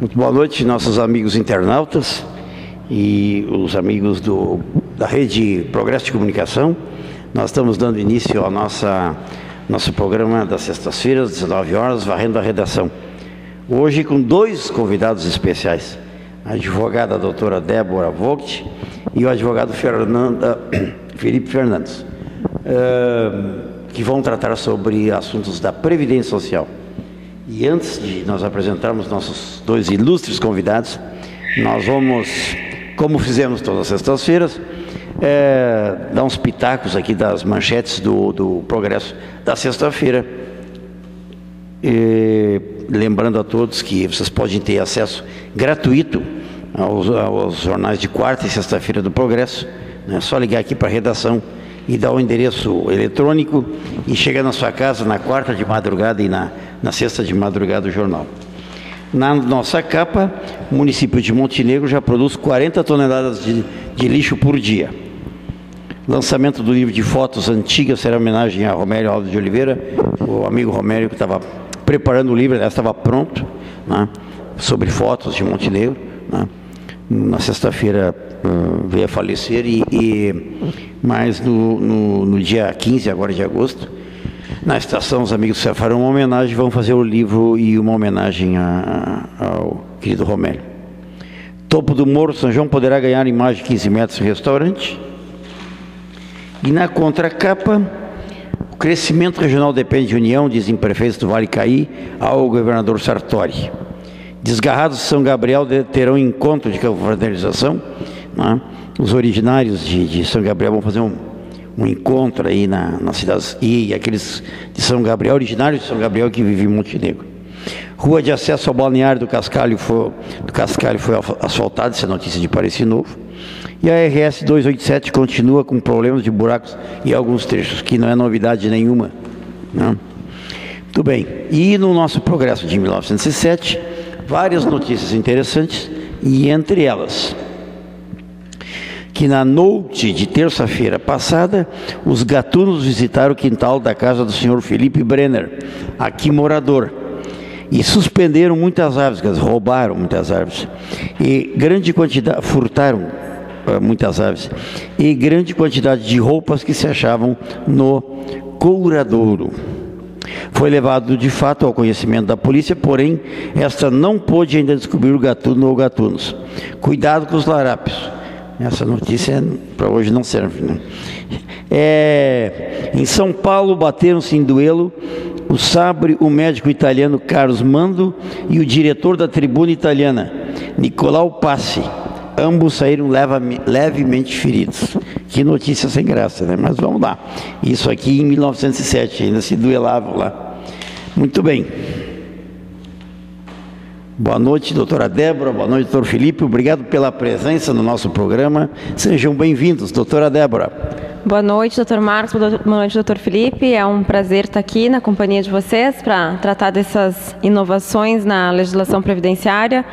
Muito boa noite, nossos amigos internautas e os amigos da Rede Progresso de Comunicação. Nós estamos dando início ao nosso programa das sextas-feiras, 19 horas, Varrendo a Redação. Hoje com dois convidados especiais, a advogada doutora Débora Vogt e o advogado Felipe Fernandes, que vão tratar sobre assuntos da Previdência Social. E antes de nós apresentarmos nossos dois ilustres convidados, nós vamos, como fizemos todas as sextas-feiras, dar uns pitacos aqui das manchetes do Progresso da sexta-feira. Lembrando a todos que vocês podem ter acesso gratuito aos jornais de quarta e sexta-feira do Progresso. É só ligar aqui para a redação e dar o endereço eletrônico e chegar na sua casa na quarta de madrugada e na sexta de madrugada do jornal. Na nossa capa, o município de Montenegro já produz 40 toneladas de lixo por dia. Lançamento do livro de fotos antigas será homenagem a Romério Alves de Oliveira, o amigo Romério que estava preparando o livro, aliás, estava pronto, né, sobre fotos de Montenegro, né. Na sexta-feira veio a falecer, mas no dia 15 agora de agosto, na estação, os amigos farão uma homenagem, vão fazer o livro e uma homenagem ao querido Romério. Topo do Morro, São João poderá ganhar em mais de 15 metros no restaurante. E na contracapa, o crescimento regional depende de união, dizem prefeitos do Vale Caí ao governador Sartori. Desgarrados de São Gabriel terão encontro de confraternização, né? Os originários de São Gabriel vão fazer um encontro aí nas cidades, e aqueles de São Gabriel, originários de São Gabriel que vivem em Montenegro. Rua de acesso ao balneário do Cascalho foi asfaltada, essa notícia de Pareci Novo. E a RS 287 continua com problemas de buracos em alguns trechos, que não é novidade nenhuma, né? Muito bem. E no nosso Progresso de 1907, várias notícias interessantes, e entre elas, que na noite de terça-feira passada, os gatunos visitaram o quintal da casa do senhor Felipe Brenner, aqui morador, e suspenderam muitas árvores, roubaram muitas árvores, e grande quantidade, furtaram muitas árvores, e grande quantidade de roupas que se achavam no couradouro. Foi levado de fato ao conhecimento da polícia, porém, esta não pôde ainda descobrir o gatuno ou gatunos. Cuidado com os larápios. Essa notícia para hoje não serve, né? Em São Paulo, bateram-se em duelo o Sabre, o médico italiano Carlos Mando e o diretor da Tribuna Italiana, Nicolau Passi. Ambos saíram levemente feridos. Que notícia sem graça, né? Mas vamos lá. Isso aqui em 1907, ainda se duelavam lá. Muito bem. Boa noite, doutora Débora. Boa noite, doutor Felipe. Obrigado pela presença no nosso programa. Sejam bem-vindos, doutora Débora. Boa noite, doutor Marcos. Boa noite, doutor Felipe. É um prazer estar aqui na companhia de vocês para tratar dessas inovações na legislação previdenciária.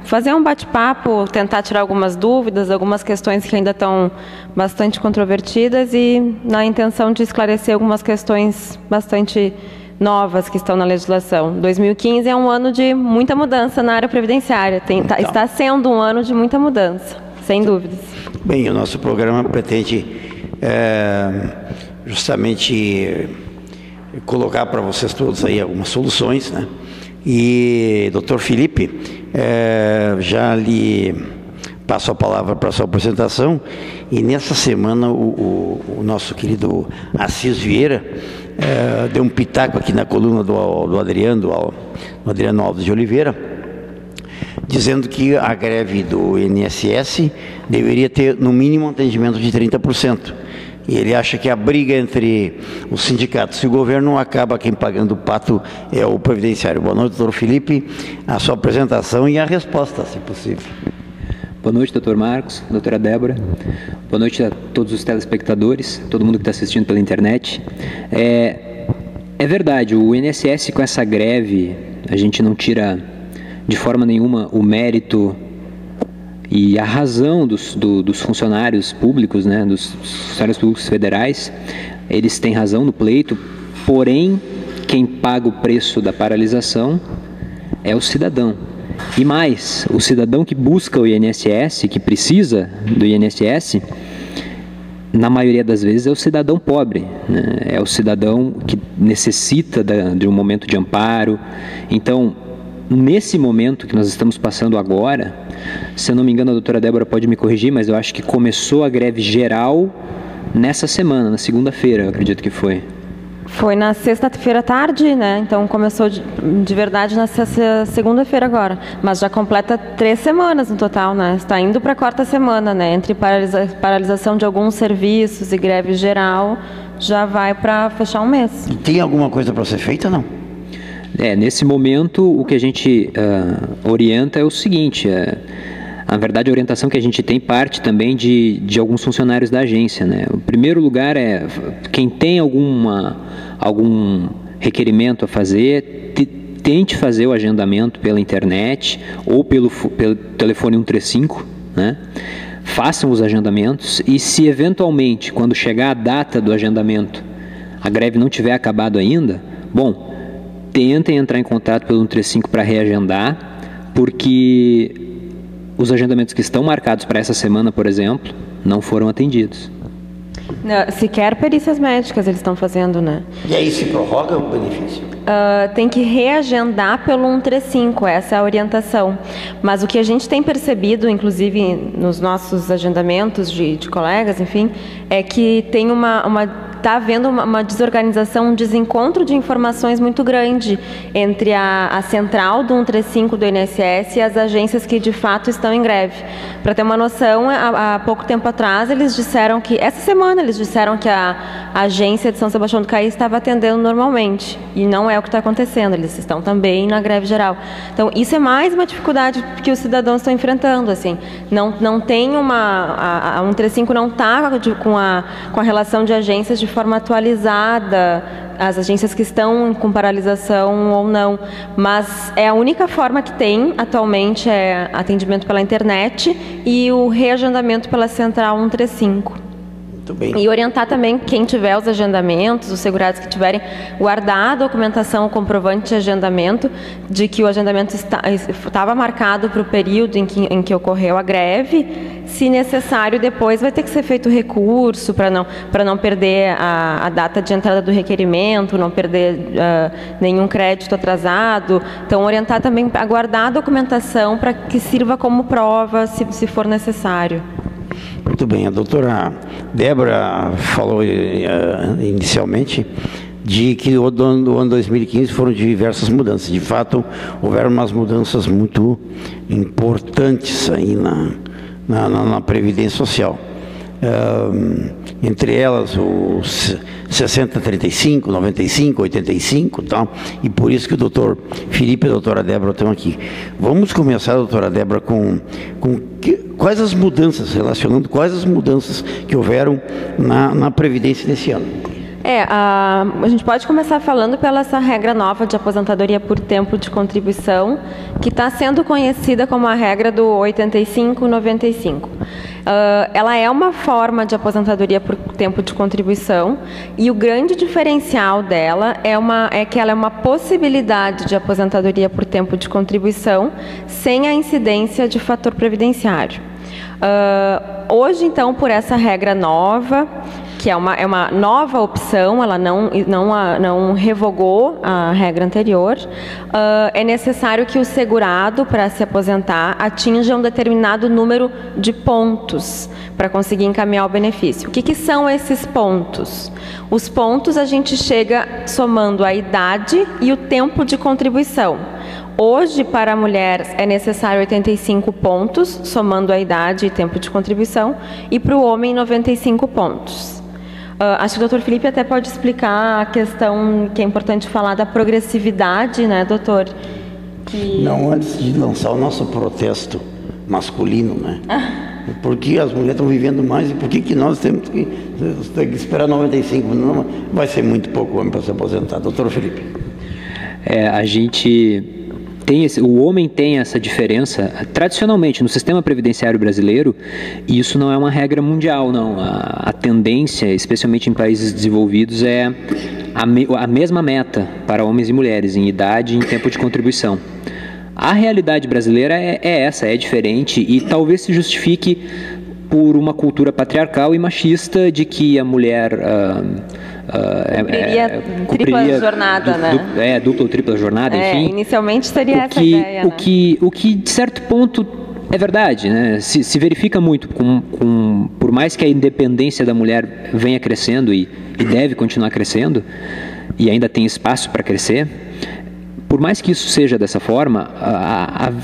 Fazer um bate-papo, tentar tirar algumas dúvidas, algumas questões que ainda estão bastante controvertidas e na intenção de esclarecer algumas questões bastante novas que estão na legislação. 2015 é um ano de muita mudança na área previdenciária. Está sendo um ano de muita mudança, sem dúvidas. Bem, o nosso programa pretende justamente colocar para vocês todos aí algumas soluções, né? E, doutor Felipe, já lhe passo a palavra para a sua apresentação. E nessa semana o nosso querido Assis Vieira deu um pitaco aqui na coluna do Adriano Alves de Oliveira, dizendo que a greve do INSS deveria ter no mínimo um atendimento de 30%. E ele acha que a briga entre os sindicatos e o governo acaba quem pagando o pato é o previdenciário. Boa noite, doutor Felipe. A sua apresentação e a resposta, se possível. Boa noite, doutor Marcos, doutora Débora. Boa noite a todos os telespectadores, todo mundo que está assistindo pela internet. É verdade, o INSS com essa greve, a gente não tira de forma nenhuma o mérito e a razão dos funcionários públicos, né, dos funcionários públicos federais. Eles têm razão no pleito, porém, quem paga o preço da paralisação é o cidadão. E mais, o cidadão que busca o INSS, que precisa do INSS, na maioria das vezes é o cidadão pobre, né? É o cidadão que necessita de um momento de amparo. Então, nesse momento que nós estamos passando agora, se eu não me engano, a doutora Débora pode me corrigir, mas eu acho que começou a greve geral nessa semana, na segunda-feira, eu acredito que foi. Foi na sexta-feira à tarde, né? Então começou de verdade na segunda-feira agora. Mas já completa 3 semanas no total, né? Está indo para a 4ª semana, né? Entre paralisação de alguns serviços e greve geral, já vai para fechar um mês. E tem alguma coisa para ser feita, não? Nesse momento, o que a gente orienta é o seguinte, na verdade, a orientação que a gente tem parte também de alguns funcionários da agência, né? O primeiro lugar é, quem tem algum requerimento a fazer, tente fazer o agendamento pela internet ou pelo telefone 135, né? Façam os agendamentos e se eventualmente, quando chegar a data do agendamento, a greve não tiver acabado ainda, bom, tentem entrar em contato pelo 135 para reagendar, porque os agendamentos que estão marcados para essa semana, por exemplo, não foram atendidos. Não, sequer perícias médicas eles estão fazendo, né? E aí se prorroga o benefício? Tem que reagendar pelo 135, essa é a orientação. Mas o que a gente tem percebido, inclusive nos nossos agendamentos de colegas, enfim, é que tem está havendo uma desorganização, um desencontro de informações muito grande entre a central do 135 do INSS e as agências que de fato estão em greve. Para ter uma noção, há pouco tempo atrás essa semana eles disseram que a agência de São Sebastião do Caí estava atendendo normalmente, e não é o que está acontecendo, eles estão também na greve geral. Então isso é mais uma dificuldade que os cidadãos estão enfrentando, assim, não tem a 135 não está com a relação de agências de forma atualizada, as agências que estão com paralisação ou não, mas é a única forma que tem atualmente é atendimento pela internet e o reagendamento pela central 135. Muito bem. E orientar também quem tiver os agendamentos, os segurados que tiverem, guardar a documentação, o comprovante de agendamento, de que o agendamento estava marcado para o período em que ocorreu a greve. Se necessário, depois vai ter que ser feito recurso para não perder a data de entrada do requerimento, não perder nenhum crédito atrasado. Então, orientar também a guardar a documentação para que sirva como prova, se for necessário. Muito bem, a doutora Débora falou inicialmente de que o ano 2015 foram diversas mudanças. De fato, houveram umas mudanças muito importantes aí na Previdência Social. Entre elas os 60, 35, 95, 85 e tal, e por isso que o doutor Felipe e a doutora Débora estão aqui. Vamos começar, doutora Débora, quais as mudanças, relacionando quais as mudanças que houveram na Previdência desse ano. A gente pode começar falando pela essa regra nova de aposentadoria por tempo de contribuição, que está sendo conhecida como a regra do 85-95. Ela é uma forma de aposentadoria por tempo de contribuição e o grande diferencial dela é que ela é uma possibilidade de aposentadoria por tempo de contribuição sem a incidência de fator previdenciário. Hoje, então, por essa regra nova, que é uma nova opção, ela não revogou a regra anterior, é necessário que o segurado, para se aposentar, atinja um determinado número de pontos para conseguir encaminhar o benefício. O que são esses pontos? Os pontos a gente chega somando a idade e o tempo de contribuição. Hoje, para a mulher, é necessário 85 pontos, somando a idade e tempo de contribuição, e para o homem, 95 pontos. Acho que o doutor Felipe até pode explicar a questão que é importante falar da progressividade, né, doutor? Não, antes de lançar o nosso protesto masculino, né? Porque as mulheres estão vivendo mais e por que nós temos que esperar 95? Não, vai ser muito pouco homem para se aposentar. Doutor Felipe. A gente o homem tem essa diferença tradicionalmente no sistema previdenciário brasileiro, e isso não é uma regra mundial, não. A tendência, especialmente em países desenvolvidos, é a mesma meta para homens e mulheres em idade e em tempo de contribuição. A realidade brasileira essa, é diferente e talvez se justifique por uma cultura patriarcal e machista de que a mulher tripla jornada, né? Dupla ou tripla jornada, enfim. Inicialmente seria essa ideia, o que, de certo ponto, é verdade, né? Se verifica muito, por mais que a independência da mulher venha crescendo e deve continuar crescendo, e ainda tem espaço para crescer, por mais que isso seja dessa forma,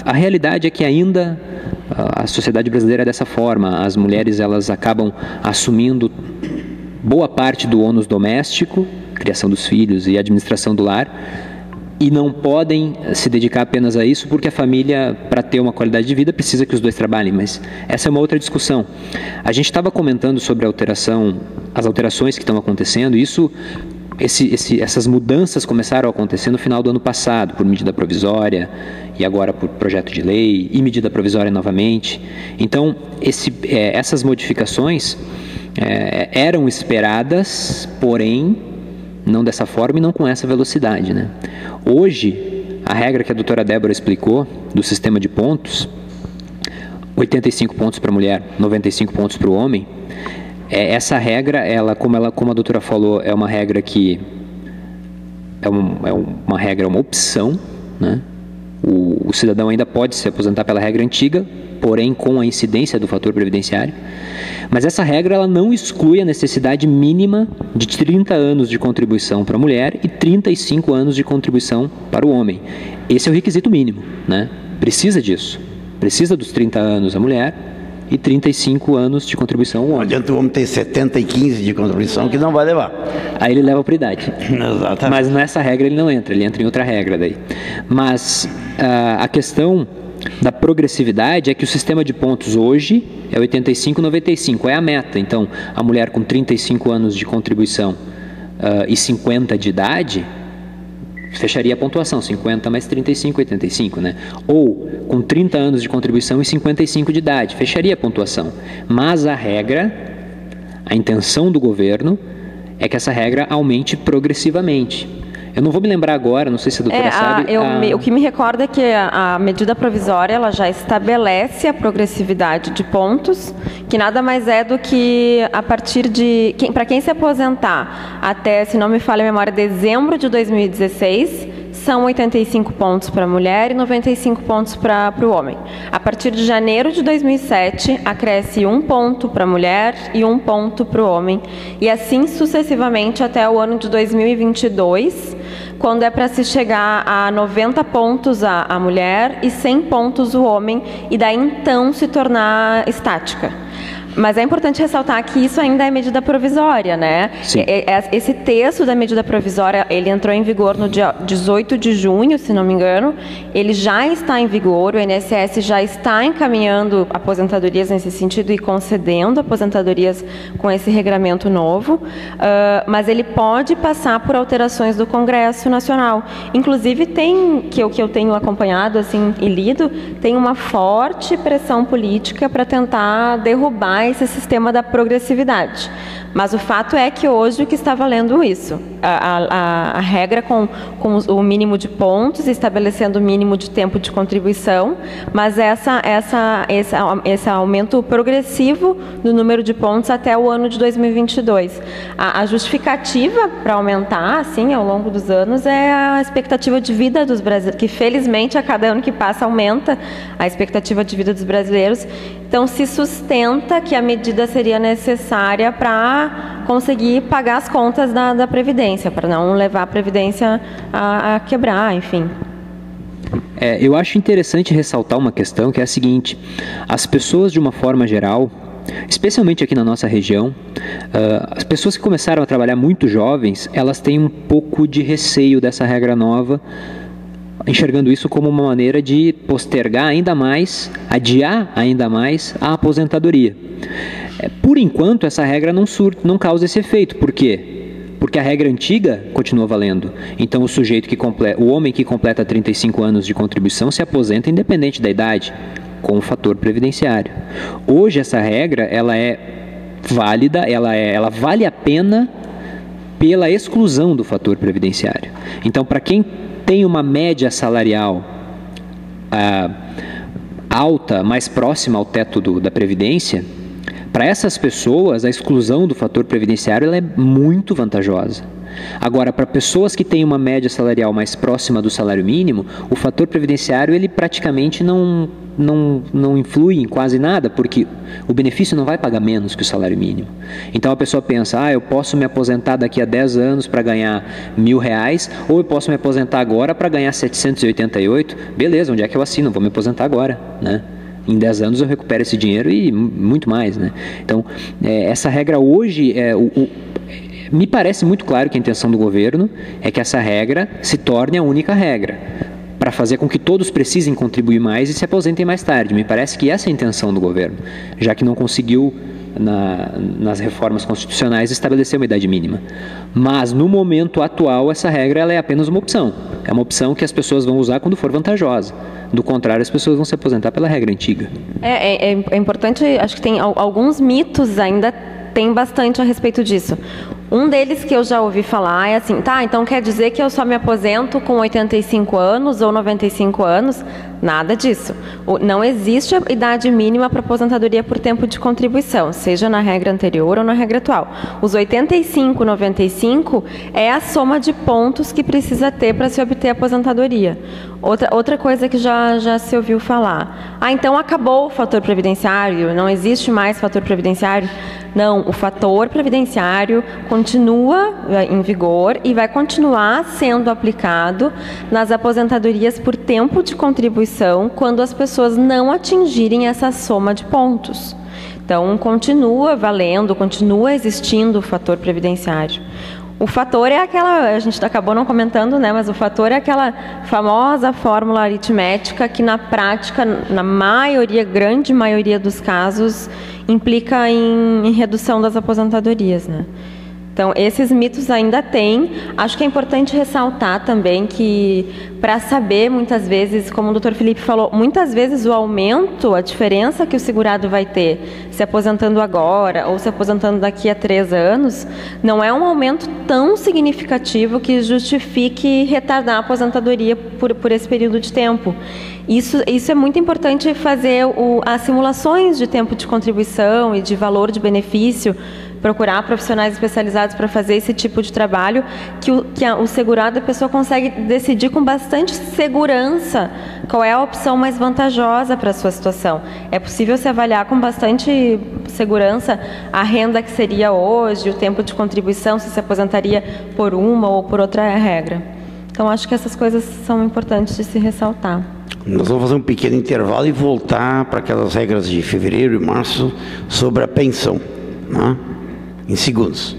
a realidade é que ainda a sociedade brasileira é dessa forma. As mulheres, elas acabam assumindo boa parte do ônus doméstico, criação dos filhos e administração do lar, e não podem se dedicar apenas a isso, porque a família, para ter uma qualidade de vida, precisa que os dois trabalhem, mas essa é uma outra discussão. A gente estava comentando sobre as alterações que estão acontecendo, e essas mudanças começaram a acontecer no final do ano passado, por medida provisória, e agora por projeto de lei, e medida provisória novamente. Então, essas modificações eram esperadas, porém, não dessa forma e não com essa velocidade, né? Hoje, a regra que a doutora Débora explicou, do sistema de pontos, 85 pontos para a mulher, 95 pontos para o homem, essa regra, como a doutora falou, é uma regra que uma opção, né? O cidadão ainda pode se aposentar pela regra antiga, porém com a incidência do fator previdenciário. Mas essa regra, ela não exclui a necessidade mínima de 30 anos de contribuição para a mulher e 35 anos de contribuição para o homem. Esse é o requisito mínimo, né? Precisa disso. Precisa dos 30 anos a mulher e 35 anos de contribuição ao homem. Não adianta o homem ter 70 e 15 de contribuição, que não vai levar. Aí ele leva por idade. Exatamente. Mas nessa regra ele não entra, ele entra em outra regra daí. Mas a questão da progressividade é que o sistema de pontos hoje é 85-95, é a meta. Então, a mulher com 35 anos de contribuição e 50 de idade, fecharia a pontuação, 50 mais 35, 85, né? Ou com 30 anos de contribuição e 55 de idade, fecharia a pontuação. Mas a intenção do governo é que essa regra aumente progressivamente. Eu não vou me lembrar agora, não sei se a doutora sabe. O que me recorda é que a medida provisória, ela já estabelece a progressividade de pontos, que nada mais é do que a partir de... Para quem se aposentar até, se não me falha a memória, dezembro de 2016, são 85 pontos para a mulher e 95 pontos para o homem. A partir de janeiro de 2007, acresce 1 ponto para a mulher e 1 ponto para o homem. E assim sucessivamente até o ano de 2022, quando é para se chegar a 90 pontos a mulher e 100 pontos o homem, e daí então se tornar estática. Mas é importante ressaltar que isso ainda é medida provisória, né? Sim. Esse texto da medida provisória, ele entrou em vigor no dia 18 de junho, se não me engano. Ele já está em vigor, o INSS já está encaminhando aposentadorias nesse sentido e concedendo aposentadorias com esse regramento novo, mas ele pode passar por alterações do Congresso Nacional. Inclusive, o que eu tenho acompanhado assim, e lido, tem uma forte pressão política para tentar derrubar esse sistema da progressividade. Mas o fato é que hoje o que está valendo isso, a regra com o mínimo de pontos, estabelecendo o mínimo de tempo de contribuição, mas esse aumento progressivo do número de pontos até o ano de 2022. A justificativa para aumentar, assim, ao longo dos anos, é a expectativa de vida dos brasileiros, que felizmente a cada ano que passa aumenta a expectativa de vida dos brasileiros. Então se sustenta que a medida seria necessária para conseguir pagar as contas da Previdência, para não levar a Previdência a quebrar, enfim. Eu acho interessante ressaltar uma questão que é a seguinte: as pessoas, de uma forma geral, especialmente aqui na nossa região, as pessoas que começaram a trabalhar muito jovens, elas têm um pouco de receio dessa regra nova, enxergando isso como uma maneira de postergar ainda mais, adiar ainda mais a aposentadoria. Por enquanto, essa regra não causa esse efeito. Por quê? Porque a regra antiga continua valendo. Então, o homem que completa 35 anos de contribuição se aposenta independente da idade, com o fator previdenciário. Hoje, essa regra, ela é válida, ela vale a pena pela exclusão do fator previdenciário. Então, para quem tem uma média salarial alta, mais próxima ao teto da Previdência, para essas pessoas, a exclusão do fator previdenciário ela é muito vantajosa. Agora, para pessoas que têm uma média salarial mais próxima do salário mínimo, o fator previdenciário ele praticamente não influi em quase nada, porque o benefício não vai pagar menos que o salário mínimo. Então a pessoa pensa, eu posso me aposentar daqui a 10 anos para ganhar R$1.000, ou eu posso me aposentar agora para ganhar 788, beleza, onde é que eu assino? Vou me aposentar agora, né? Em 10 anos eu recupero esse dinheiro e muito mais, né? Então, essa regra hoje, me parece muito claro que a intenção do governo é que essa regra se torne a única regra, para fazer com que todos precisem contribuir mais e se aposentem mais tarde. Me parece que essa é a intenção do governo, já que não conseguiu, nas reformas constitucionais, estabelecer uma idade mínima. Mas, no momento atual, essa regra ela é apenas uma opção. É uma opção que as pessoas vão usar quando for vantajosa. Do contrário, as pessoas vão se aposentar pela regra antiga. É importante, acho que tem alguns mitos ainda, tem bastante a respeito disso. Um deles que eu já ouvi falar é assim, então quer dizer que eu só me aposento com 85 anos ou 95 anos? Nada disso. Não existe a idade mínima para aposentadoria por tempo de contribuição, seja na regra anterior ou na regra atual. Os 85, 95 é a soma de pontos que precisa ter para se obter a aposentadoria. Outra coisa que já se ouviu falar. Então acabou o fator previdenciário, não existe mais fator previdenciário? Não, o fator previdenciário continua em vigor e vai continuar sendo aplicado nas aposentadorias por tempo de contribuição quando as pessoas não atingirem essa soma de pontos. Então, continua valendo, continua existindo o fator previdenciário. O fator é aquela, a gente acabou não comentando, né, mas o fator é aquela famosa fórmula aritmética que na prática, na maioria, grande maioria dos casos, implica em redução das aposentadorias, né? Então, esses mitos ainda tem. Acho que é importante ressaltar também que, para saber, muitas vezes, como o Dr. Felipe falou, muitas vezes o aumento, a diferença que o segurado vai ter se aposentando agora ou se aposentando daqui a 3 anos, não é um aumento tão significativo que justifique retardar a aposentadoria por esse período de tempo. Isso é muito importante fazer as simulações de tempo de contribuição e de valor de benefício, procurar profissionais especializados para fazer esse tipo de trabalho, que o segurado, a pessoa consegue decidir com bastante segurança qual é a opção mais vantajosa para a sua situação. É possível se avaliar com bastante segurança a renda que seria hoje, o tempo de contribuição, se aposentaria por uma ou por outra regra. Então, acho que essas coisas são importantes de se ressaltar. Nós vamos fazer um pequeno intervalo e voltar para aquelas regras de fevereiro e março sobre a pensão, né? Em segundos.